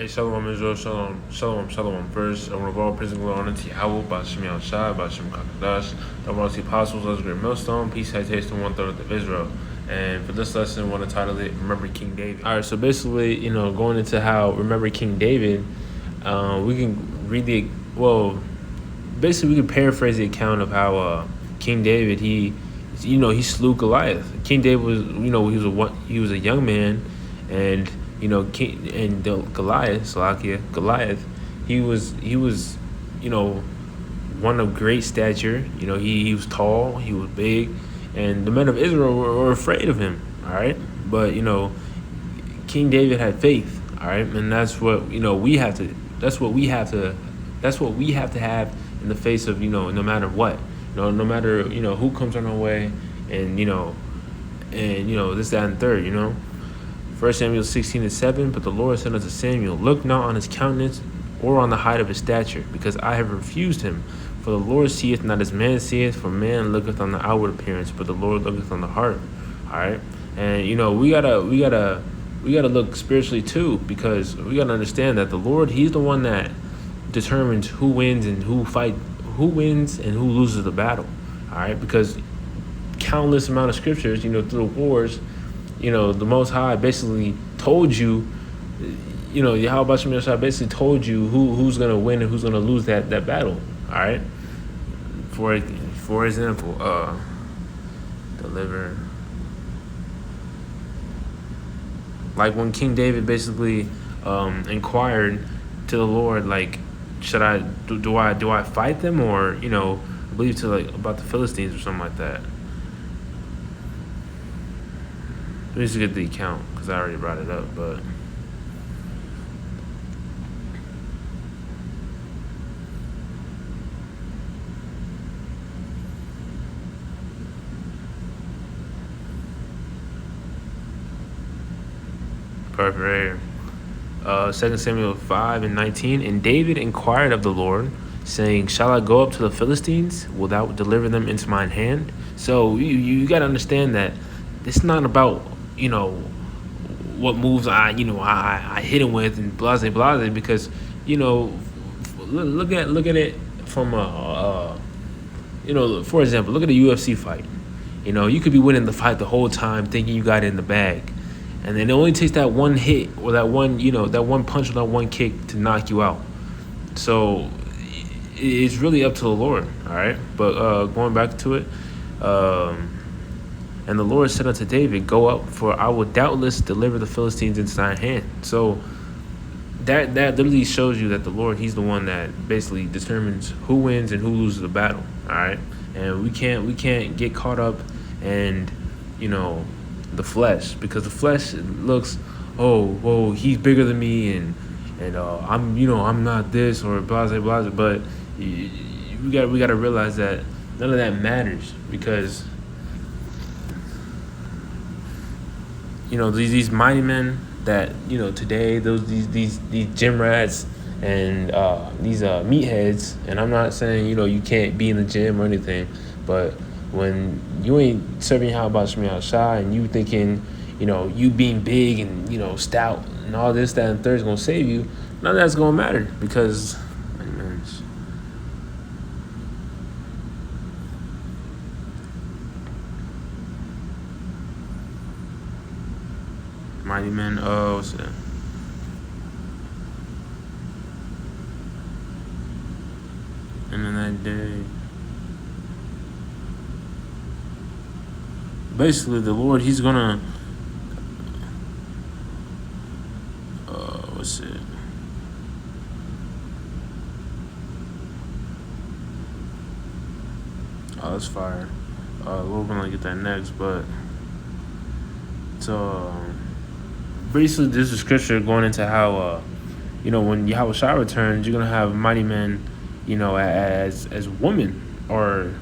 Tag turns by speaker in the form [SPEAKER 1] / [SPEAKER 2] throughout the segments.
[SPEAKER 1] Hey, Shalom Israel, Shalom. First, I want to all praise and glory honor to Yahweh, Ba'ashem Yahushua, Ba'ashem Kakadash, the one of the apostles, those great millstone, peace, citation, 1/3 of Israel. And for this lesson, I want to title it, Remember King David. All right, so basically, going into how Remember King David, we can read basically we can paraphrase the account of how King David, he slew Goliath. King David was, he was a young man, and Goliath, he was, one of great stature. He was tall, he was big, and the men of Israel were afraid of him. All right, but King David had faith. All right, and that's what we have to. That's what we have to. That's what we have to have in the face of no matter what. No matter who comes on our way, and this, that, and third. 1 Samuel 16:7, but the Lord said unto Samuel, look not on his countenance or on the height of his stature, because I have refused him. For the Lord seeth not as man seeth, for man looketh on the outward appearance, but the Lord looketh on the heart. All right, and we gotta look spiritually too, because we gotta understand that the Lord, He's the one that determines who wins and who loses the battle. All right, because countless amount of scriptures, through the wars. The Most High basically told you, Yahweh Ba'ashem Yahushua basically told you who's going to win and who's going to lose that battle. All right? For example, deliver. Like when King David basically inquired to the Lord, like, should I, do I fight them, or, I believe about the Philistines or something like that. Let me just get the account, because I already brought it up, but... Perfect. 2 Samuel 5:19, and David inquired of the Lord, saying, shall I go up to the Philistines? Wilt thou deliver them into mine hand? So you got to understand that it's not about what moves I hit him with and blase, because look at it from for example, look at a UFC fight. You could be winning the fight the whole time, thinking you got it in the bag, and then it only takes that one hit or that one that one punch or that one kick to knock you out. So it's really up to the Lord. All right, but going back to it. And the Lord said unto David, go up, for I will doubtless deliver the Philistines into thine hand. So that literally shows you that the Lord, He's the one that basically determines who wins and who loses the battle. All right, and we can't get caught up in the flesh, because the flesh looks, oh, he's bigger than me, and I'm not this, or blah blah. But we got to realize that none of that matters, because these mighty men that today, these gym rats and these meatheads, and I'm not saying you can't be in the gym or anything, but when you ain't serving Yahweh Ba'ashem Yahushua and you thinking you being big and stout and all this, that, and third is gonna save you, none of that's gonna matter, because mighty men, what's that? And in that day, basically the Lord, He's gonna, what's it? Oh, that's fire. We're gonna get that next, but so basically this is scripture going into how when Yahweh Shai returns, you're gonna have mighty men as women, or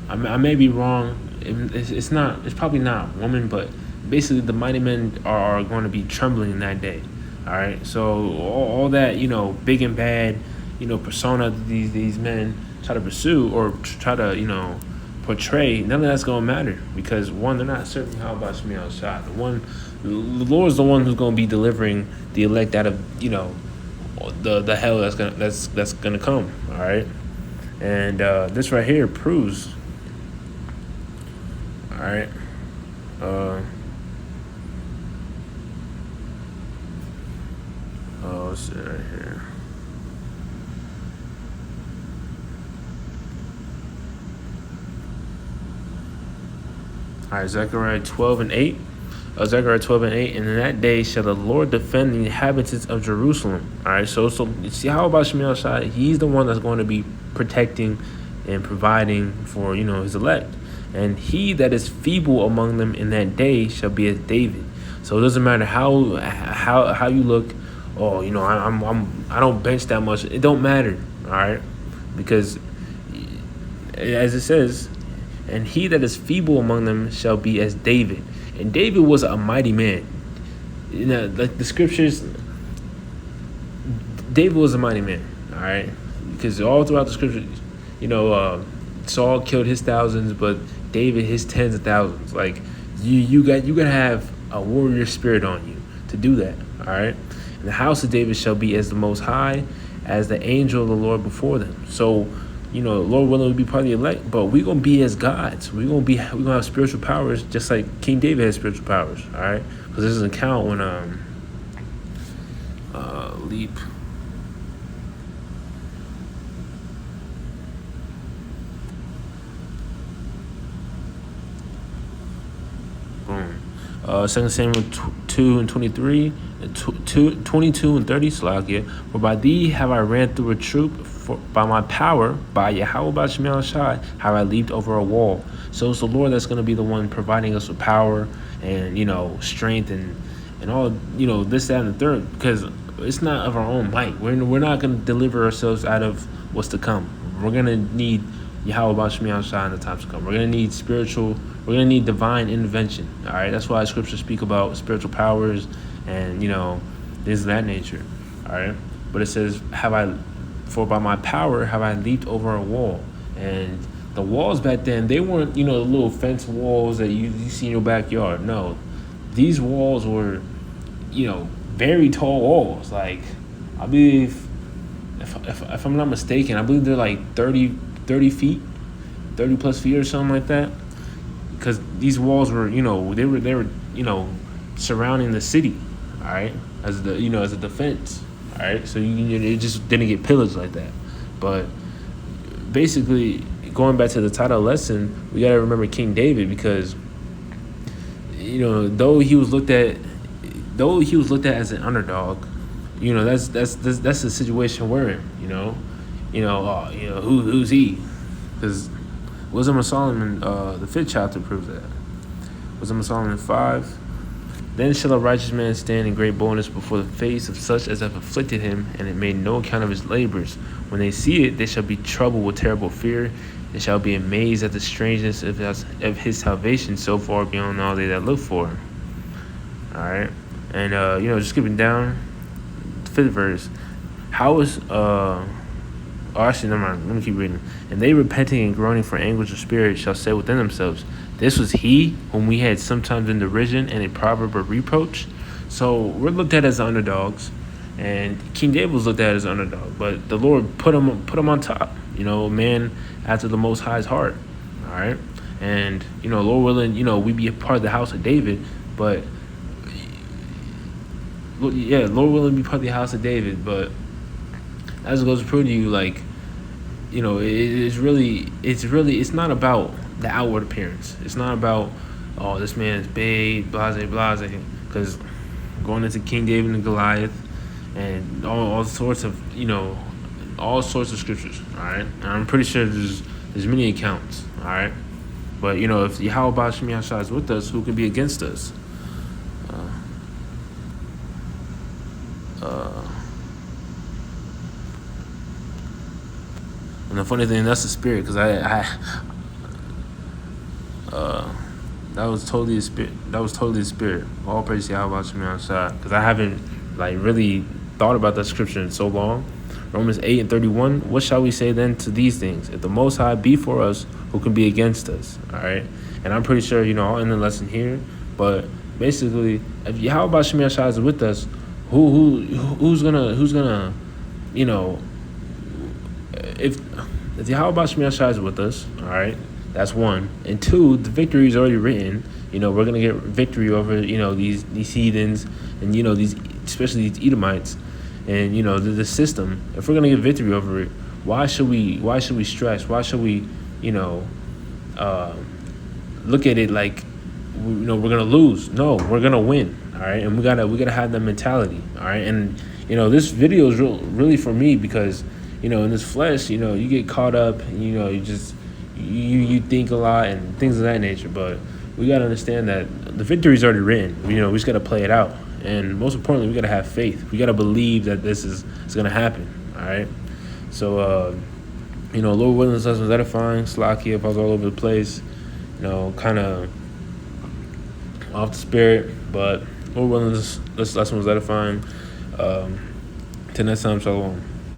[SPEAKER 1] I may be wrong, it's probably not women, but basically the mighty men are going to be trembling in that day. All right, so all that big and bad persona these men try to pursue, or try to portray, none of that's gonna matter because one, they're not serving how about Shemiel Shai. The Lord is the one who's gonna be delivering the elect out of the hell that's gonna come. All right, and this right here proves. All right. Let's see right here. All right, Zechariah 12:8. Zechariah 12:8. And in that day shall the Lord defend the inhabitants of Jerusalem. All right, so you see how about Shemiel Shai? He's the one that's going to be protecting and providing for his elect. And he that is feeble among them in that day shall be as David. So it doesn't matter how you look. Oh, I don't bench that much. It don't matter. All right, because as it says. And he that is feeble among them shall be as David. And David was a mighty man. Like the scriptures, David was a mighty man. All right, because all throughout the scriptures, Saul killed his thousands, but David his tens of thousands. Like you gotta have a warrior spirit on you to do that. All right, and the house of David shall be as the Most High, as the angel of the Lord before them. So. Lord willing, we'll be part of the elect, but we're gonna be as gods. We're gonna have spiritual powers, just like King David had spiritual powers. All right, because this is an account when leap. Boom. 2 Samuel 2:23, 22:30. Slakia. For by thee have I ran through a troop. By my power, by Yahweh Shemiel Shai, have I leaped over a wall. So it's the Lord that's going to be the one providing us with power and strength and all this, that, and the third, because it's not of our own might. We're not going to deliver ourselves out of what's to come. We're going to need Yahweh Shemiel Shai in the times to come. We're going to need we're going to need divine intervention. All right, that's why scriptures speak about spiritual powers and things of that nature. All right, but it says, for by my power have I leaped over a wall. And the walls back then, they weren't, the little fence walls that you see in your backyard. No, these walls were, very tall walls. Like, I believe, if I'm not mistaken, I believe they're like 30 feet, 30 plus feet or something like that. Because these walls were, they were, surrounding the city, all right, as a defense. All right, so it just didn't get pillaged like that. But basically, going back to the title lesson, we got to remember King David because, though he was looked at as an underdog, that's the situation we're in. Who's he? Because Wisdom of Solomon, the 5th chapter proves that. Wisdom of Solomon 5. Then shall a righteous man stand in great boldness before the face of such as have afflicted him, and it made no account of his labors. When they see it, they shall be troubled with terrible fear. They shall be amazed at the strangeness of his salvation so far beyond all they that look for him. All right, and just skipping down, 5th verse. How is actually, never mind. Let me keep reading. And they repenting and groaning for anguish of spirit shall say within themselves, this was he whom we had sometimes in derision and a proverb of reproach. So we're looked at as underdogs, and King David was looked at as an underdog, but the Lord put him on top. A man after the Most High's heart. All right, and Lord willing, we be a part of the house of David, but Lord willing, be part of the house of David, but as it goes to prove to you, like, it's not about the outward appearance. It's not about, oh, this man is big, blase, because going into King David and Goliath and all sorts of, all sorts of scriptures, all right? And I'm pretty sure there's many accounts, all right? But, if Yahweh Shemiel Shai is with us, who can be against us? And the funny thing, that's the spirit, because that was totally a spirit. All praise to Yahweh Shemiel Shai, because I haven't really thought about that scripture in so long. Romans 8:31. What shall we say then to these things? If the Most High be for us, who can be against us? All right. And I'm pretty sure, I'll end the lesson here. But basically, if Yahweh Shem Yahshua is with us, who's gonna, if Yahweh Shem Yahshua is with us, all right, that's one. And two, the victory is already written. We're gonna get victory over these heathens and these, especially these Edomites, and the system. If we're gonna get victory over it, why should we stress? Why should we look at it like we're gonna lose? No, we're gonna win. All right, and we gotta have that mentality. All right, and this video is really for me because in this flesh, you get caught up, and you think a lot and things of that nature. But we gotta understand that the victory is already written. We just gotta play it out, and most importantly, we gotta have faith. We gotta believe that this is gonna happen. All right, so Lord willing, this lesson was edifying. Slacky if I was all over the place, kind of off the spirit, but Lord willing, this lesson was edifying. Till next time, shalom.